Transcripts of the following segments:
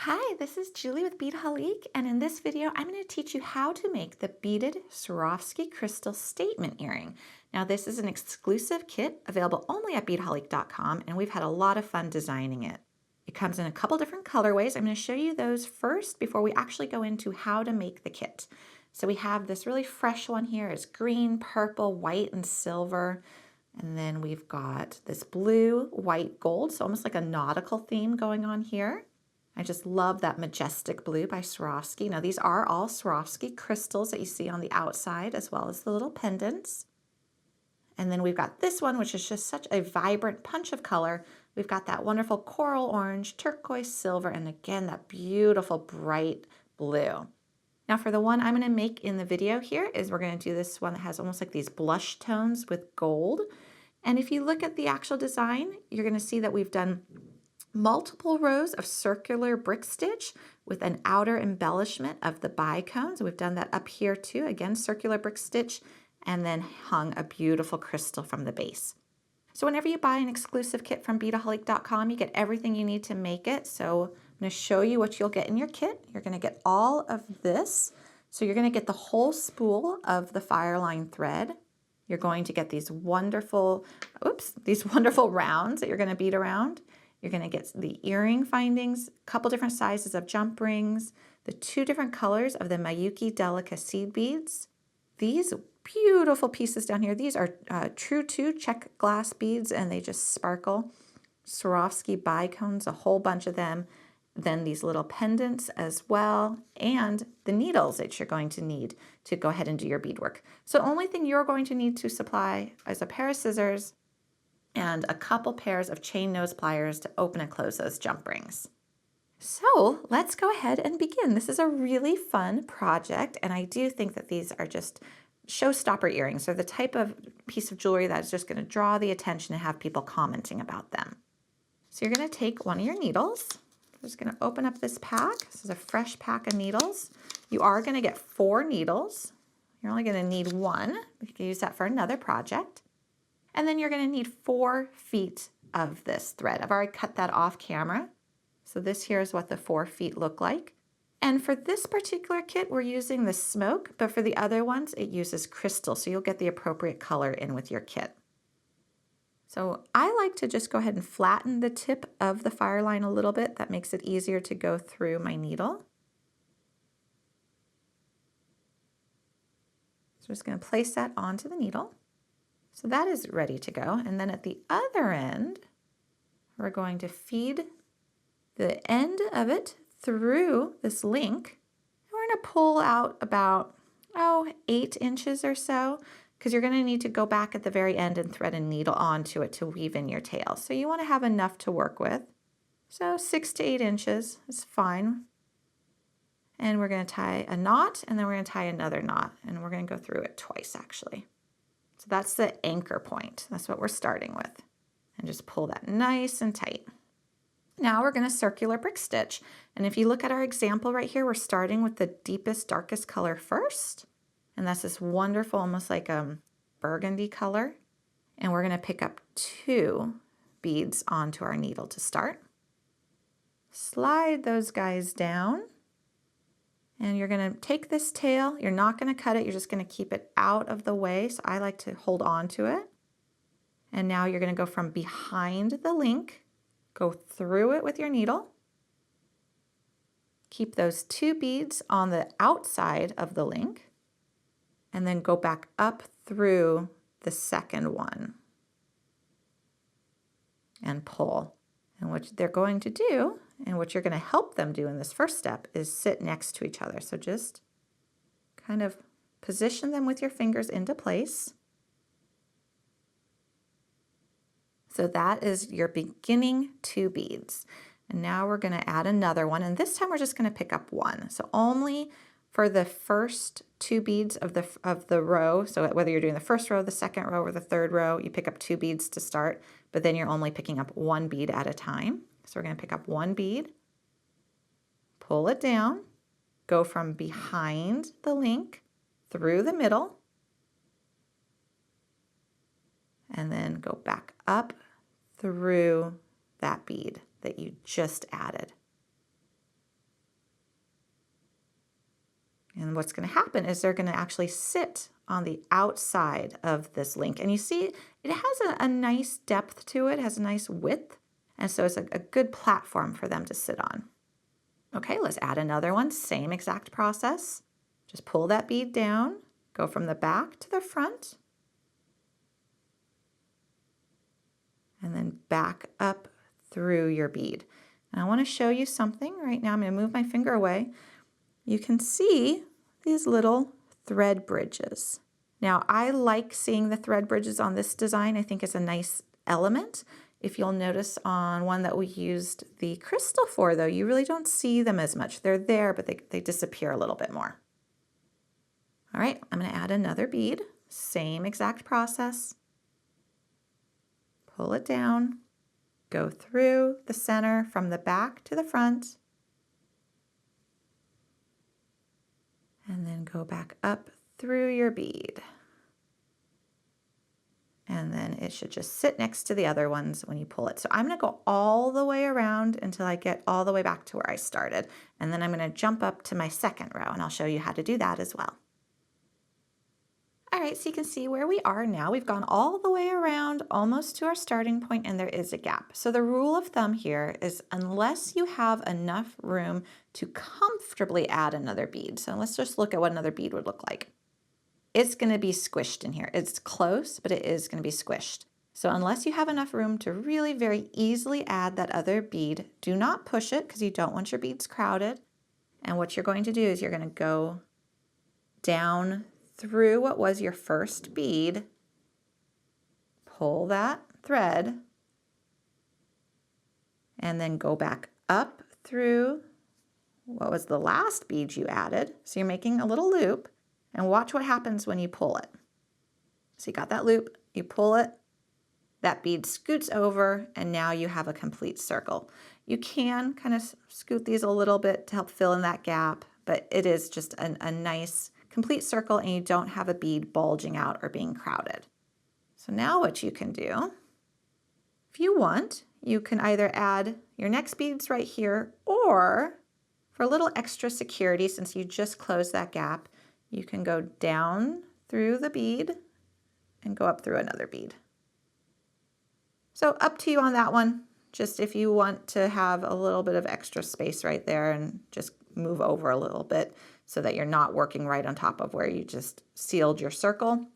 Hi, this is Julie with Beadaholique, and in this video, I'm going to teach you how to make the beaded Swarovski crystal statement earring. Now, this is an exclusive kit available only at beadaholique.com, and we've had a lot of fun designing it. It comes in a couple different colorways. I'm going to show you those first before we actually go into how to make the kit. So we have this really fresh one here. It's green, purple, white, and silver. And then we've got this blue, white, gold, so almost like a nautical theme going on here. I just love that majestic blue by Swarovski. Now these are all Swarovski crystals that you see on the outside as well as the little pendants. And then we've got this one, which is just such a vibrant punch of color. We've got that wonderful coral orange, turquoise, silver, and again, that beautiful bright blue. Now for the one I'm gonna make in the video here is we're gonna do this one that has almost like these blush tones with gold. And if you look at the actual design, you're gonna see that we've done multiple rows of circular brick stitch with an outer embellishment of the bicones. We've done that up here too, again, circular brick stitch, and then hung a beautiful crystal from the base. So whenever you buy an exclusive kit from beadaholique.com, you get everything you need to make it. So I'm going to show you what you'll get in your kit. You're going to get all of this. So you're going to get the whole spool of the fireline thread. You're going to get these wonderful rounds that you're going to bead around. You're going to get the earring findings, a couple different sizes of jump rings, the two different colors of the Mayuki Delica seed beads. These beautiful pieces down here, these are True 2 check glass beads and they just sparkle. Swarovski bicones, a whole bunch of them. Then these little pendants as well, and the needles that you're going to need to go ahead and do your beadwork. So the only thing you're going to need to supply is a pair of scissors and a couple pairs of chain nose pliers to open and close those jump rings. So let's go ahead and begin. This is a really fun project, and I do think that these are just showstopper earrings. They're the type of piece of jewelry that is just going to draw the attention and have people commenting about them. So you're going to take one of your needles. I'm just going to open up this pack. This is a fresh pack of needles. You are going to get 4 needles. You're only going to need 1. You can use that for another project. And then you're going to need 4 feet of this thread. I've already cut that off camera. So this here is what the 4 feet look like. And for this particular kit, we're using the smoke, but for the other ones, it uses crystal. So you'll get the appropriate color in with your kit. So I like to just go ahead and flatten the tip of the fire line a little bit. That makes it easier to go through my needle. So I'm just going to place that onto the needle. So that is ready to go. And then at the other end, we're going to feed the end of it through this link. And we're going to pull out about, 8 inches or so, because you're going to need to go back at the very end and thread a needle onto it to weave in your tail. So you want to have enough to work with. So 6 to 8 inches is fine. And we're going to tie a knot, and then we're going to tie another knot, and we're going to go through it twice actually. So that's the anchor point. That's what we're starting with. And just pull that nice and tight. Now we're going to circular brick stitch. And if you look at our example right here, we're starting with the deepest, darkest color first. And that's this wonderful, almost like a burgundy color. And we're going to pick up 2 beads onto our needle to start. Slide those guys down. And you're going to take this tail, you're not going to cut it, you're just going to keep it out of the way. So I like to hold on to it. And now you're going to go from behind the link, go through it with your needle. Keep those 2 beads on the outside of the link, and then go back up through the second one and pull. And what they're going to do, and what you're going to help them do in this first step, is sit next to each other. So just kind of position them with your fingers into place. So that is your beginning 2 beads. And now we're going to add another one, and this time we're just going to pick up 1. So only for the first 2 beads of the row. So whether you're doing the first row, the second row, or the third row, you pick up 2 beads to start, but then you're only picking up 1 bead at a time. So we're going to pick up 1 bead, pull it down, go from behind the link through the middle, and then go back up through that bead that you just added. And what's going to happen is they're going to actually sit on the outside of this link. And you see it has a nice depth to it, has a nice width. And so it's a good platform for them to sit on. Okay, let's add another one. Same exact process. Just pull that bead down, go from the back to the front, and then back up through your bead. And I want to show you something right now. I'm going to move my finger away. You can see these little thread bridges. Now, I like seeing the thread bridges on this design. I think it's a nice element. If you'll notice on one that we used the crystal for, though, you really don't see them as much. They're there, but they disappear a little bit more. All right, I'm going to add another bead. Same exact process. Pull it down, go through the center from the back to the front, and then go back up through your bead. And then it should just sit next to the other ones when you pull it. So I'm going to go all the way around until I get all the way back to where I started. And then I'm going to jump up to my second row, and I'll show you how to do that as well. All right, so you can see where we are now. We've gone all the way around almost to our starting point, and there is a gap. So the rule of thumb here is unless you have enough room to comfortably add another bead. So let's just look at what another bead would look like. It's going to be squished in here. It's close, but it is going to be squished. So unless you have enough room to really very easily add that other bead, do not push it because you don't want your beads crowded. And what you're going to do is you're going to go down through what was your first bead, pull that thread, and then go back up through what was the last bead you added. So you're making a little loop, and watch what happens when you pull it. So you got that loop, you pull it, that bead scoots over, and now you have a complete circle. You can kind of scoot these a little bit to help fill in that gap, but it is just a nice complete circle, and you don't have a bead bulging out or being crowded. So now what you can do, if you want, you can either add your next beads right here, or for a little extra security, since you just closed that gap, you can go down through the bead and go up through another bead. So up to you on that one. Just if you want to have a little bit of extra space right there and just move over a little bit so that you're not working right on top of where you just sealed your circle,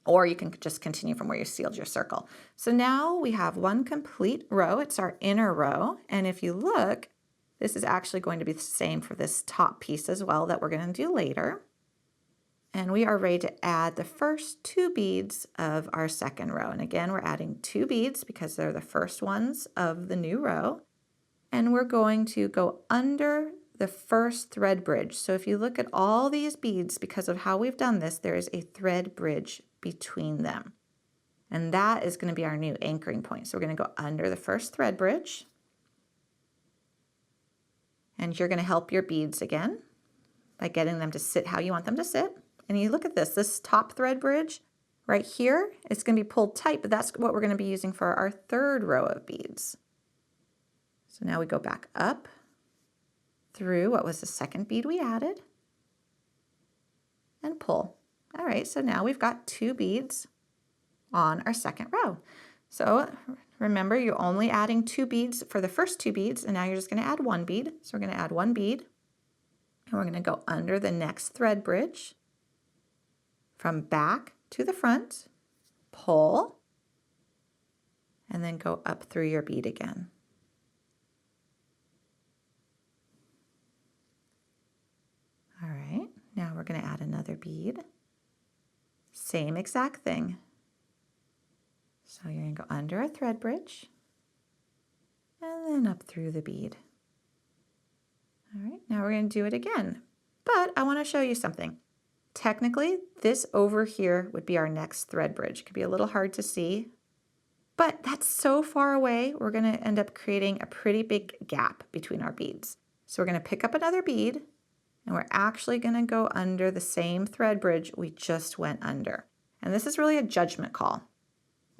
or you can just continue from where you sealed your circle. So now we have one complete row. It's our inner row. And if you look, this is actually going to be the same for this top piece as well that we're going to do later. And we are ready to add the first two beads of our second row. And again, we're adding two beads because they're the first ones of the new row. And we're going to go under the first thread bridge. So if you look at all these beads, because of how we've done this, there is a thread bridge between them. And that is going to be our new anchoring point. So we're going to go under the first thread bridge. And you're going to help your beads again by getting them to sit how you want them to sit. And you look at this top thread bridge right here, it's going to be pulled tight, but that's what we're going to be using for our third row of beads. So now we go back up through what was the second bead we added and pull. All right, so now we've got two beads on our second row. So remember, you're only adding two beads for the first two beads, and now you're just going to add one bead. So we're going to add one bead, and we're going to go under the next thread bridge from back to the front, pull, and then go up through your bead again. All right, now we're going to add another bead. Same exact thing. So you're going to go under a thread bridge and then up through the bead. All right, now we're going to do it again. But I want to show you something. Technically, this over here would be our next thread bridge. It could be a little hard to see, but that's so far away, we're going to end up creating a pretty big gap between our beads. So we're going to pick up another bead, and we're actually going to go under the same thread bridge we just went under. And this is really a judgment call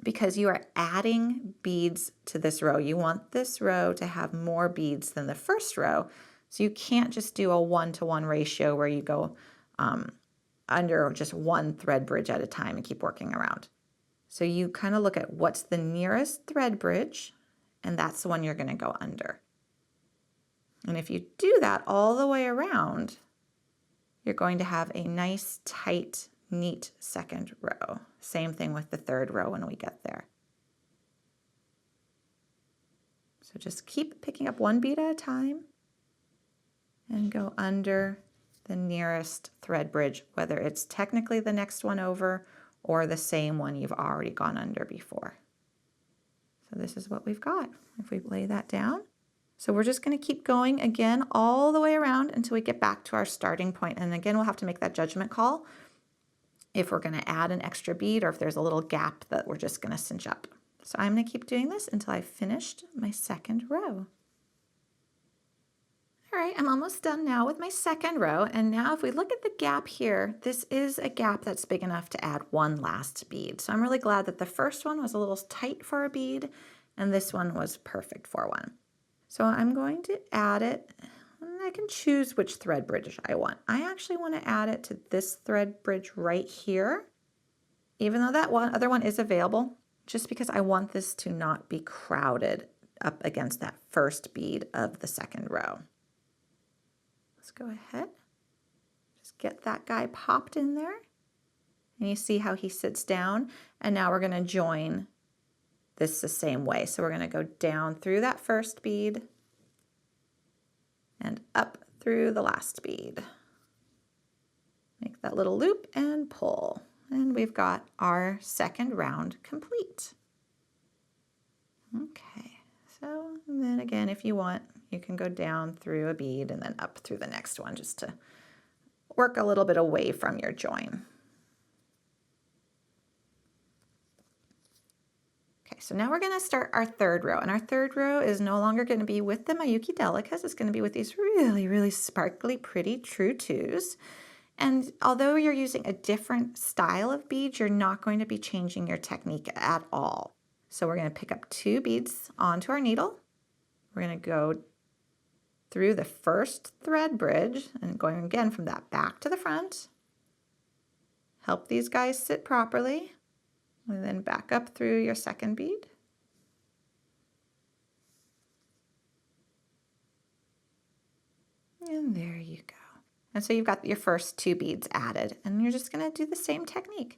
because you are adding beads to this row. You want this row to have more beads than the first row, so you can't just do a 1-to-1 ratio where you go under just one thread bridge at a time and keep working around. So you kind of look at what's the nearest thread bridge, and that's the one you're going to go under. And if you do that all the way around, you're going to have a nice, tight, neat second row. Same thing with the third row when we get there. So just keep picking up one bead at a time and go under the nearest thread bridge, whether it's technically the next one over or the same one you've already gone under before. So this is what we've got. If we lay that down. So we're just going to keep going again all the way around until we get back to our starting point. And again, we'll have to make that judgment call if we're going to add an extra bead or if there's a little gap that we're just going to cinch up. So I'm going to keep doing this until I've finished my second row. All right, I'm almost done now with my second row. And now if we look at the gap here, this is a gap that's big enough to add one last bead. So I'm really glad that the first one was a little tight for a bead and this one was perfect for one. So I'm going to add it, and I can choose which thread bridge I want. I actually want to add it to this thread bridge right here, even though that other one is available, just because I want this to not be crowded up against that first bead of the second row. Let's go ahead, just get that guy popped in there, and you see how he sits down, and now we're going to join this the same way. So we're going to go down through that first bead and up through the last bead. Make that little loop and pull. And we've got our second round complete. Okay, so and then again, if you want, you can go down through a bead and then up through the next one just to work a little bit away from your join. Okay, so now we're going to start our third row, and our third row is no longer going to be with the Miyuki Delicas. It's going to be with these really, really sparkly, pretty True Twos. And although you're using a different style of beads, you're not going to be changing your technique at all. So we're going to pick up 2 beads onto our needle. We're going to go through the first thread bridge and going again from that back to the front. Help these guys sit properly. And then back up through your second bead. And there you go. And so you've got your first 2 beads added, and you're just going to do the same technique.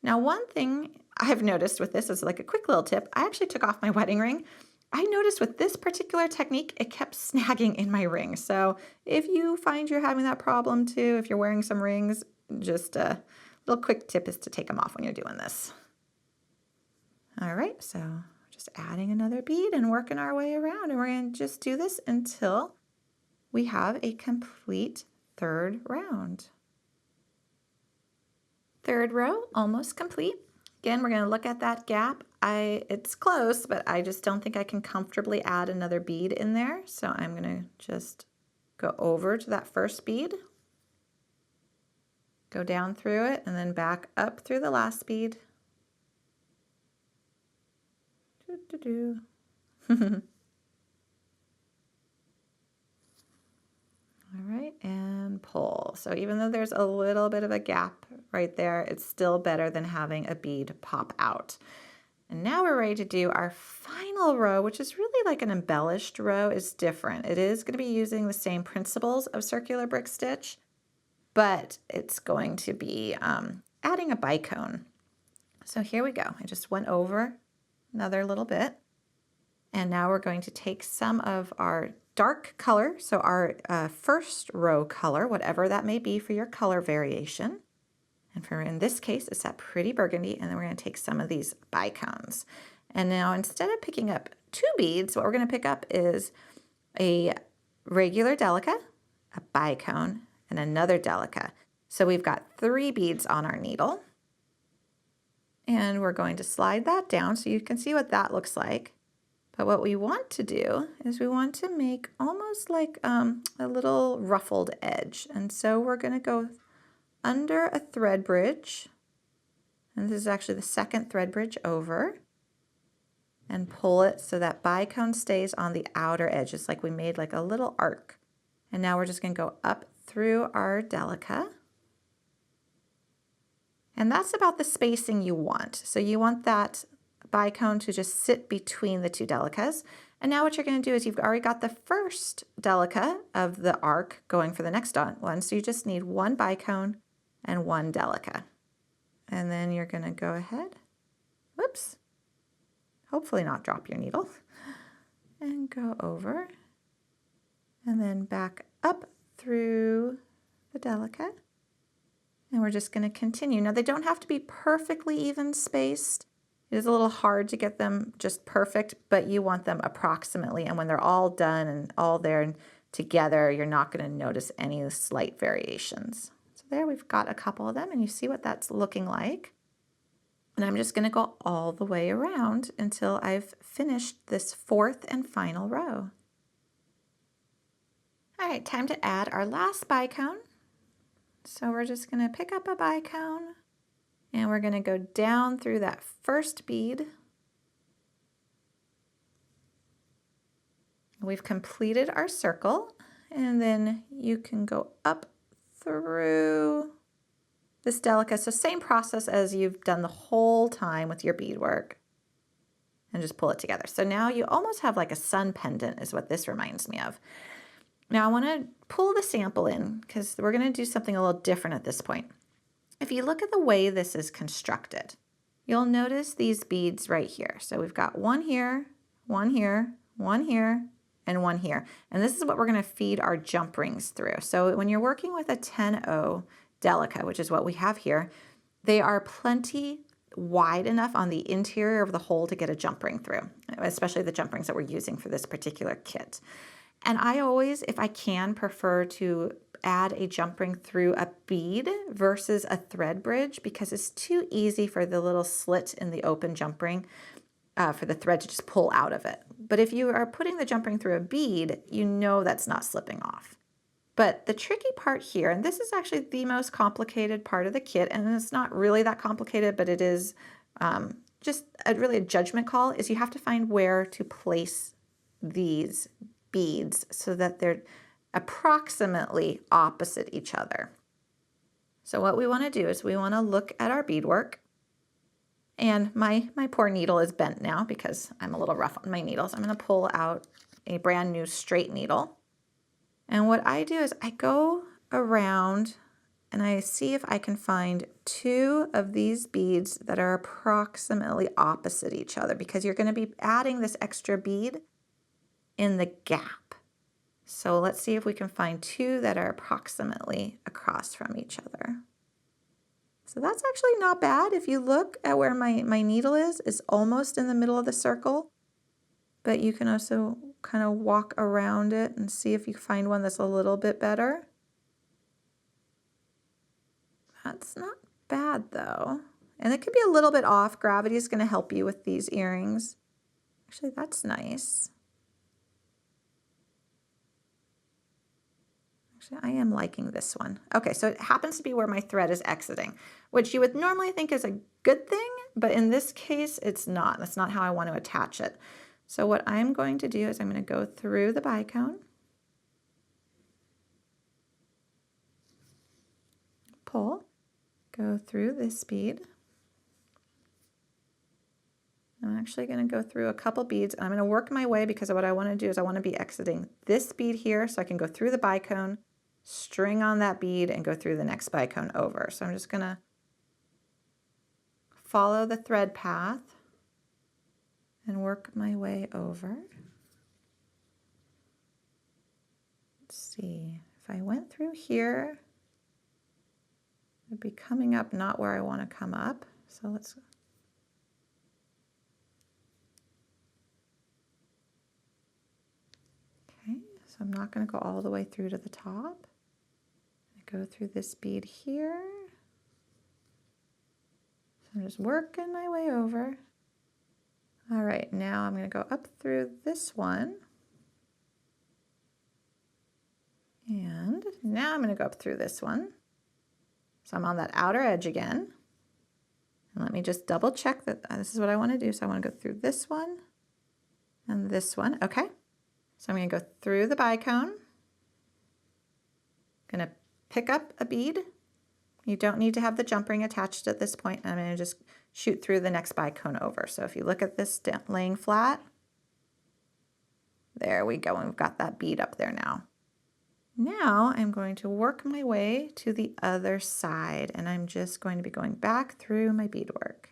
Now, one thing I've noticed with this is like a quick little tip. I actually took off my wedding ring. I noticed with this particular technique, it kept snagging in my ring. So if you find you're having that problem too, if you're wearing some rings, just a little quick tip is to take them off when you're doing this. All right, so just adding another bead and working our way around, and we're going to just do this until we have a complete third round. Third row, almost complete. Again, we're going to look at that gap. It's close, but I just don't think I can comfortably add another bead in there, so I'm going to just go over to that first bead, go down through it, and then back up through the last bead. All right, and pull. So even though there's a little bit of a gap right there, it's still better than having a bead pop out. And now we're ready to do our final row, which is really like an embellished row. It's different. It is going to be using the same principles of circular brick stitch, but it's going to be adding a bicone. So here we go. I just went over another little bit. And now we're going to take some of our dark color, so our first row color, whatever that may be for your color variation. And for in this case, it's that pretty burgundy, and then we're going to take some of these bicones. And now instead of picking up 2 beads, what we're going to pick up is a regular delica, a bicone, and another delica. So we've got 3 beads on our needle. And we're going to slide that down so you can see what that looks like. But what we want to do is we want to make almost like a little ruffled edge. And so we're going to go under a thread bridge. And this is actually the second thread bridge over. And pull it so that bicone stays on the outer edge. It's like we made like a little arc. And now we're just going to go up through our delica. And that's about the spacing you want. So you want that bicone to just sit between the two delicas. And now what you're going to do is you've already got the first delica of the arc going for the next one. So you just need one bicone and one delica. And then you're going to go ahead, whoops, hopefully not drop your needle, and go over and then back up through the delica. And we're just going to continue. Now they don't have to be perfectly even spaced. It is a little hard to get them just perfect, but you want them approximately. And when they're all done and all there together, you're not going to notice any slight variations. So there we've got a couple of them, and you see what that's looking like. And I'm just going to go all the way around until I've finished this fourth and final row. All right, time to add our last bicone. So we're just going to pick up a bicone and we're going to go down through that first bead. We've completed our circle, and then you can go up through this delica. So same process as you've done the whole time with your beadwork, and just pull it together. So now you almost have like a sun pendant is what this reminds me of. Now I want to pull the sample in because we're going to do something a little different at this point. If you look at the way this is constructed, you'll notice these beads right here. So we've got one here, one here, one here, and one here. And this is what we're going to feed our jump rings through. So when you're working with a 10-0 delica, which is what we have here, they are plenty wide enough on the interior of the hole to get a jump ring through, especially the jump rings that we're using for this particular kit. And I always, if I can, prefer to add a jump ring through a bead versus a thread bridge because it's too easy for the little slit in the open jump ring for the thread to just pull out of it. But if you are putting the jump ring through a bead, you know that's not slipping off. But the tricky part here, and this is actually the most complicated part of the kit, and it's not really that complicated, but it is just really a judgment call, is you have to find where to place these beads so that they're approximately opposite each other. So what we want to do is we want to look at our beadwork, and my poor needle is bent now because I'm a little rough on my needles. I'm going to pull out a brand new straight needle, and what I do is I go around and I see if I can find two of these beads that are approximately opposite each other, because you're going to be adding this extra bead in the gap. So let's see if we can find two that are approximately across from each other. So that's actually not bad. If you look at where my needle is almost in the middle of the circle, but you can also kind of walk around it and see if you find one that's a little bit better. That's not bad though. And it could be a little bit off. Gravity is going to help you with these earrings. Actually, that's nice. I am liking this one. Okay, so it happens to be where my thread is exiting, which you would normally think is a good thing, but in this case, it's not. That's not how I want to attach it. So what I'm going to do is I'm going to go through the bicone, pull, go through this bead. I'm actually going to go through a couple beads. I'm going to work my way because what I want to do is I want to be exiting this bead here so I can go through the bicone, string on that bead, and go through the next bicone over. So I'm just going to follow the thread path and work my way over. Let's see, if I went through here, it'd be coming up not where I want to come up. So let's so I'm not going to go all the way through to the top. I go through this bead here. So I'm just working my way over. All right, now I'm going to go up through this one. And now I'm going to go up through this one. So I'm on that outer edge again. And let me just double check that this is what I want to do. So I want to go through this one and this one. Okay. So I'm going to go through the bicone, going to pick up a bead, You don't need to have the jump ring attached at this point. I'm going to just shoot through the next bicone over. So if you look at this laying flat, there we go. And we've got that bead up there now. Now I'm going to work my way to the other side, and I'm just going to be going back through my beadwork.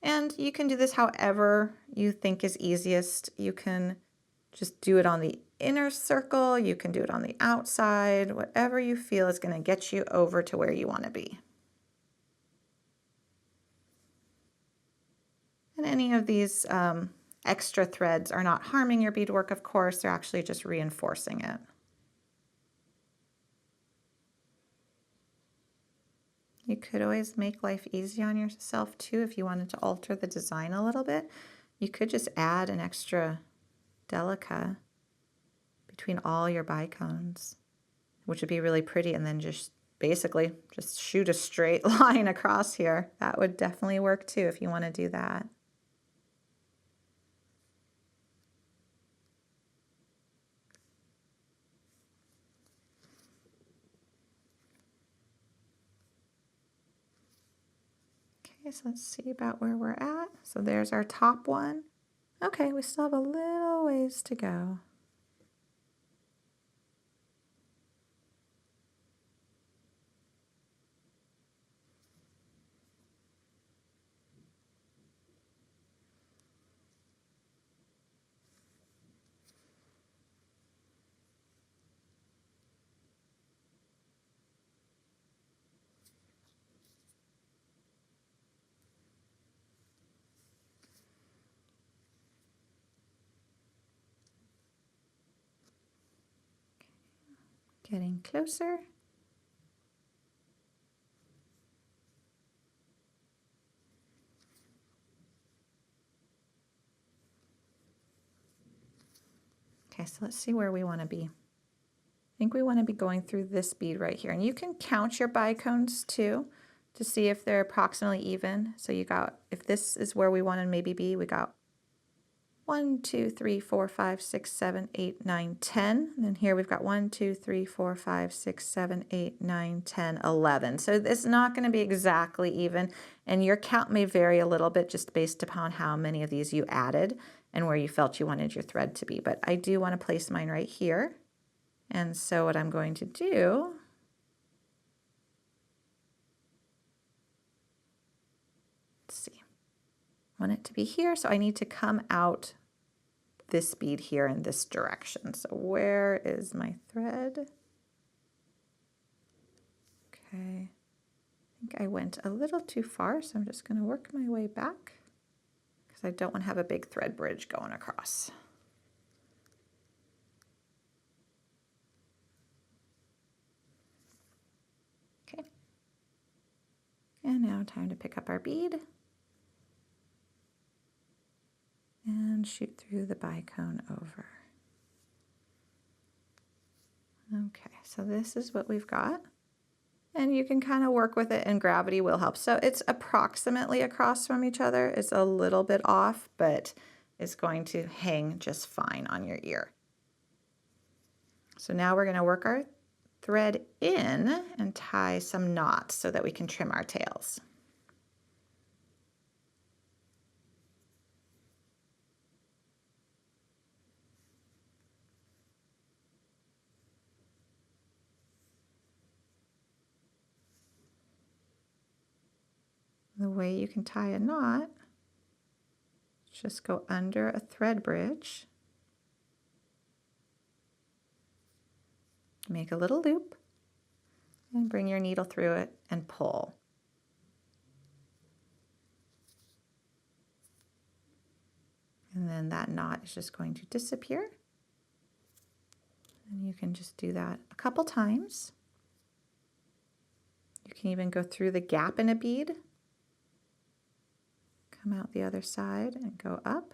And you can do this however you think is easiest. You can just do it on the inner circle, you can do it on the outside, whatever you feel is going to get you over to where you want to be. And any of these extra threads are not harming your beadwork, of course, they're actually just reinforcing it. You could always make life easy on yourself too if you wanted to alter the design a little bit. You could just add an extra delica between all your bicones, which would be really pretty, and then just basically just shoot a straight line across here. That would definitely work too if you want to do that. Okay, so let's see about where we're at. So there's our top one. Okay, we still have a little ways to go. Getting closer. Okay, so let's see where we want to be. I think we want to be going through this bead right here. And you can count your bicones too to see if they're approximately even. So you got, if this is where we want to maybe be, we got 1, 2, 3, 4, 5, 6, 7, 8, 9, 10. And then here we've got 1, 2, 3, 4, 5, 6, 7, 8, 9, 10, 11. So it's not going to be exactly even. And your count may vary a little bit just based upon how many of these you added and where you felt you wanted your thread to be. But I do want to place mine right here. And so what I'm going to do, let's see, I want it to be here. So I need to come out this bead here in this direction. So where is my thread? Okay, I think I went a little too far, so I'm just going to work my way back because I don't want to have a big thread bridge going across. Okay, and now time to pick up our bead and shoot through the bicone over. Okay, so this is what we've got. And you can kind of work with it, and gravity will help. So it's approximately across from each other. It's a little bit off, but it's going to hang just fine on your ear. So now we're going to work our thread in and tie some knots so that we can trim our tails. The way you can tie a knot, just go under a thread bridge, make a little loop, and bring your needle through it and pull. And then that knot is just going to disappear. And you can just do that a couple times. You can even go through the gap in a bead, come out the other side and go up.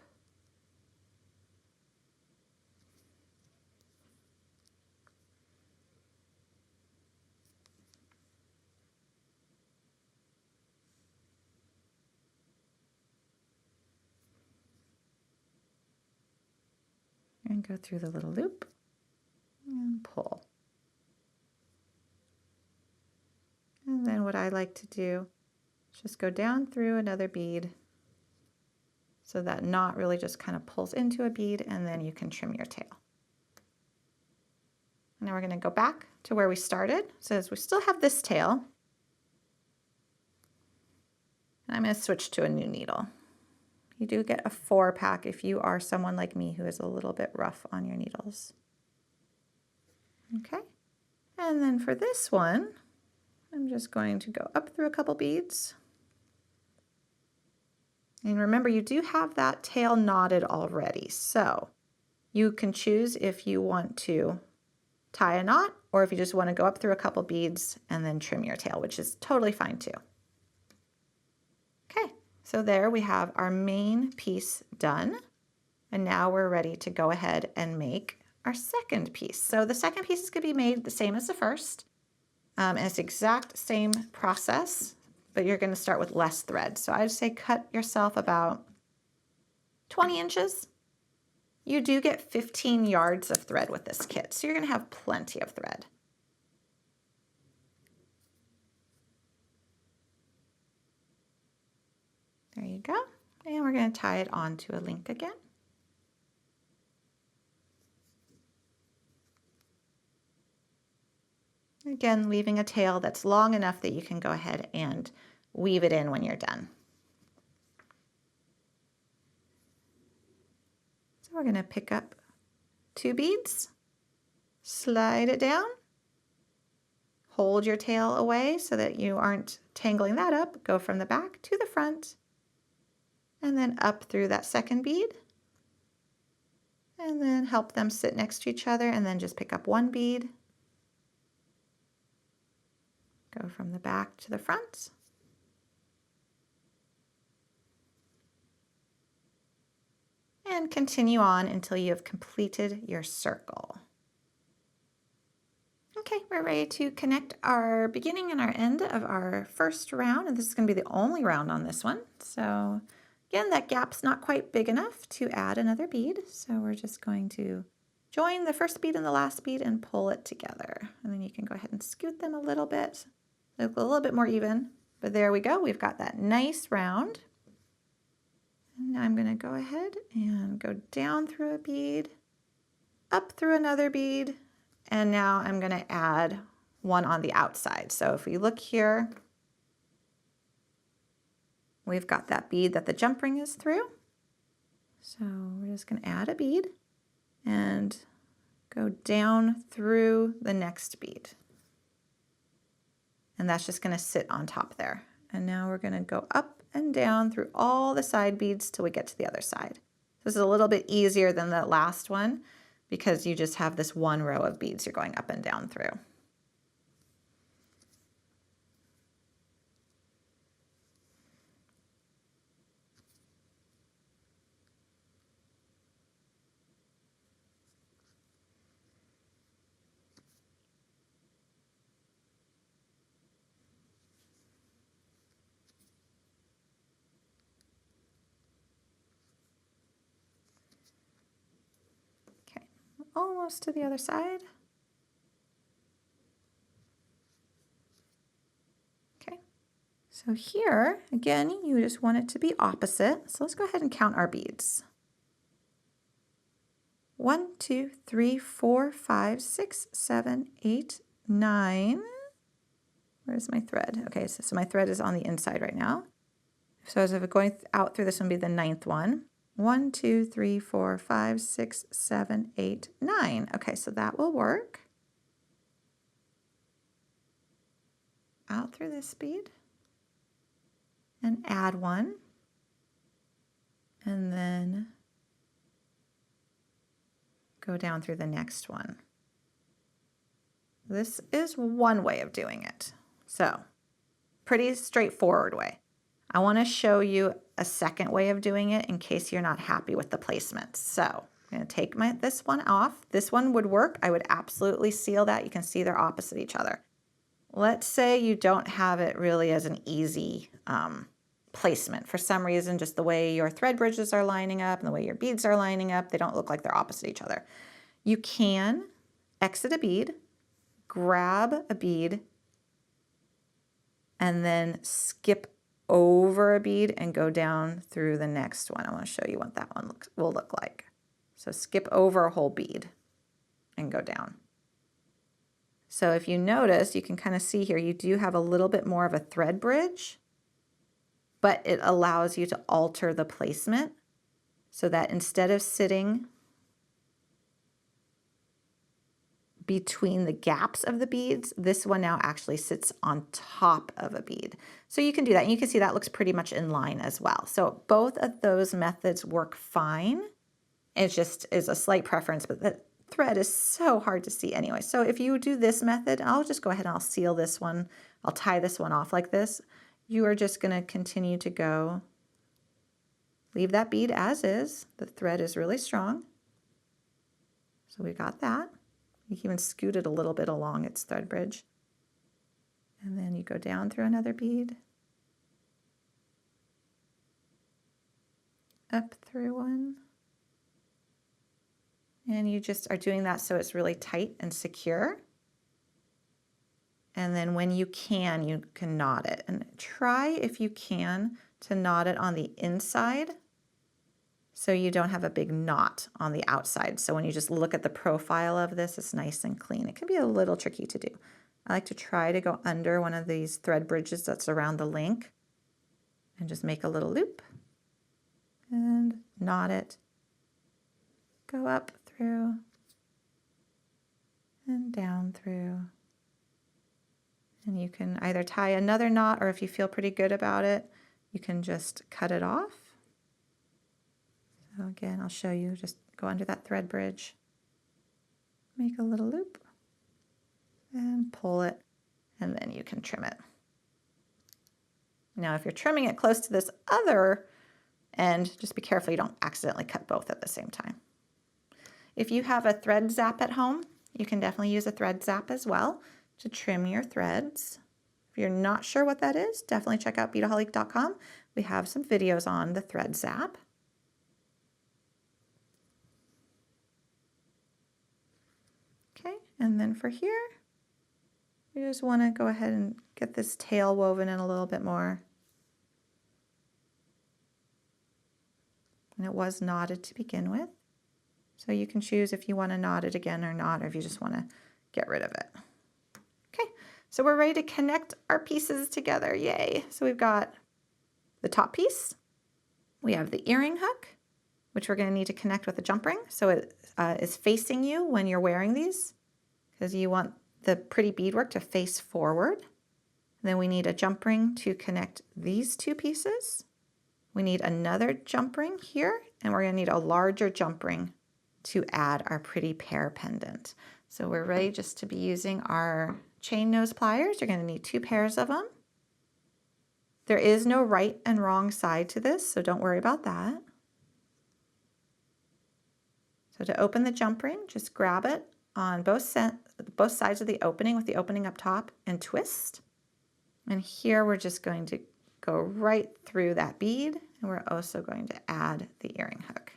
And go through the little loop and pull. one, what I like to do is just go down through another bead so that knot really just kind of pulls into a bead, and then you can trim your tail. Now we're going to go back to where we started. So we still have this tail. And I'm going to switch to a new needle. You do get a 4-pack if you are someone like me who is a little bit rough on your needles. Okay. And then for this one, I'm just going to go up through a couple beads. And remember, you do have that tail knotted already, so you can choose if you want to tie a knot or if you just want to go up through a couple beads and then trim your tail, which is totally fine too. Okay, so there we have our main piece done. And now we're ready to go ahead and make our second piece. So the second piece is going to be made the same as the first. And it's the exact same process, but you're going to start with less thread. So I'd say cut yourself about 20 inches. You do get 15 yards of thread with this kit, so you're going to have plenty of thread. There you go. And we're going to tie it onto a link again. Again, leaving a tail that's long enough that you can go ahead and weave it in when you're done. So we're going to pick up 2 beads, slide it down, hold your tail away so that you aren't tangling that up, go from the back to the front, and then up through that second bead, and then help them sit next to each other, and then just pick up 1 bead, go from the back to the front, and continue on until you have completed your circle. Okay, we're ready to connect our beginning and our end of our first round, and this is going to be the only round on this one. So again, that gap's not quite big enough to add another bead, so we're just going to join the first bead and the last bead and pull it together. And then you can go ahead and scoot them a little bit, look a little bit more even. But there we go, we've got that nice round. And now I'm going to go ahead and go down through a bead, up through another bead, and now I'm going to add one on the outside. So if we look here, we've got that bead that the jump ring is through. So we're just going to add a bead and go down through the next bead. And that's just going to sit on top there. And now we're going to go up and down through all the side beads till we get to the other side. This is a little bit easier than the last one because you just have this one row of beads you're going up and down through. Almost to the other side. Okay, so here, again, you just want it to be opposite. So let's go ahead and count our beads. 1, 2, 3, 4, 5, 6, 7, 8, 9. Where's my thread? Okay, so my thread is on the inside right now. So as if going out through this one would be the 9th one. 1, 2, 3, 4, 5, 6, 7, 8, 9. Okay, so that will work. Out through this bead and add one. And then go down through the next one. This is one way of doing it. So, pretty straightforward way. I want to show you a second way of doing it in case you're not happy with the placement. So I'm going to take this one off. This one would work. I would absolutely seal that. You can see they're opposite each other. Let's say you don't have it really as an easy placement. For some reason, just the way your thread bridges are lining up and the way your beads are lining up, they don't look like they're opposite each other. You can exit a bead, grab a bead, and then skip over a bead and go down through the next one. I want to show you what that one will look like. So skip over a whole bead and go down. So if you notice, you can kind of see here, you do have a little bit more of a thread bridge, but it allows you to alter the placement so that instead of sitting between the gaps of the beads, this one now actually sits on top of a bead. So you can do that, and you can see that looks pretty much in line as well. So both of those methods work fine. It just is a slight preference, but the thread is so hard to see anyway. So if you do this method, I'll just go ahead and I'll seal this one. I'll tie this one off like this. You are just going to continue to go. Leave that bead as is. The thread is really strong. So we got that. You can even scoot it a little bit along its thread bridge. And then you go down through another bead. Up through one. And you just are doing that so it's really tight and secure. And then when you can knot it. And try, if you can, to knot it on the inside so you don't have a big knot on the outside. So when you just look at the profile of this, it's nice and clean. It can be a little tricky to do. I like to try to go under one of these thread bridges that's around the link and just make a little loop and knot it. Go up through and down through. And you can either tie another knot, or if you feel pretty good about it, you can just cut it off. So again, I'll show you, just go under that thread bridge, make a little loop, and pull it, and then you can trim it. Now, if you're trimming it close to this other end, just be careful you don't accidentally cut both at the same time. If you have a thread zap at home, you can definitely use a thread zap as well to trim your threads. If you're not sure what that is, definitely check out beadaholique.com. We have some videos on the thread zap. Okay, and then for here, you just want to go ahead and get this tail woven in a little bit more. And it was knotted to begin with. So you can choose if you want to knot it again or not, or if you just want to get rid of it. Okay, so we're ready to connect our pieces together. Yay! So we've got the top piece. We have the earring hook, which we're going to need to connect with the jump ring. So it is facing you when you're wearing these, because you want the pretty beadwork to face forward. And then we need a jump ring to connect these two pieces. We need another jump ring here, and we're going to need a larger jump ring to add our pretty pear pendant. So we're ready just to be using our chain nose pliers. You're going to need 2 pairs of them. There is no right and wrong side to this, so don't worry about that. So to open the jump ring, just grab it on both sides of the opening with the opening up top and twist. And here we're just going to go right through that bead, and we're also going to add the earring hook.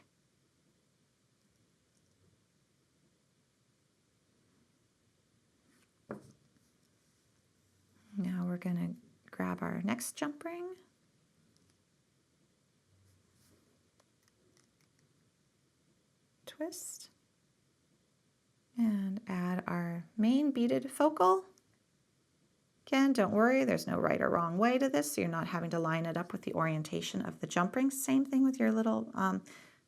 Now we're going to grab our next jump ring. Twist. And add our main beaded focal. Again, don't worry, there's no right or wrong way to this, so you're not having to line it up with the orientation of the jump ring. Same thing with your little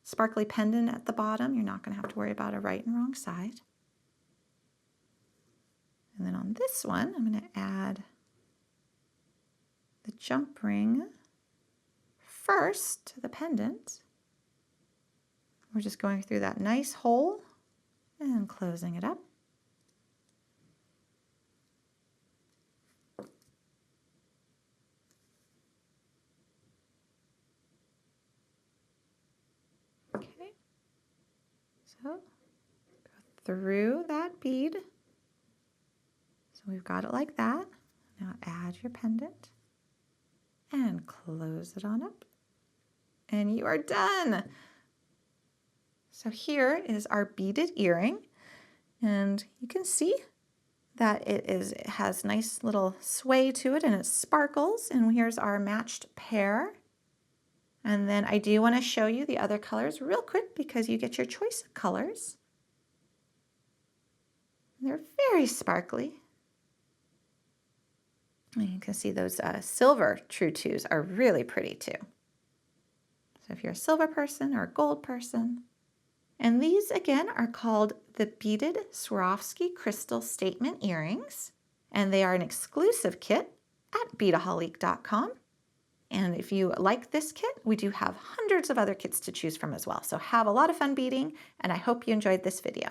sparkly pendant at the bottom. You're not going to have to worry about a right and wrong side. And then on this one, I'm going to add the jump ring first to the pendant. We're just going through that nice hole and closing it up. Okay, so go through that bead. So we've got it like that. Now add your pendant and close it on up. And you are done. So here is our beaded earring. And you can see that it has nice little sway to it and it sparkles. And here's our matched pair. And then I do want to show you the other colors real quick because you get your choice of colors. They're very sparkly. And you can see those silver true twos are really pretty too. So if you're a silver person or a gold person. And these again are called the Beaded Swarovski Crystal Statement Earrings. And they are an exclusive kit at Beadaholique.com. And if you like this kit, we do have hundreds of other kits to choose from as well. So have a lot of fun beading, and I hope you enjoyed this video.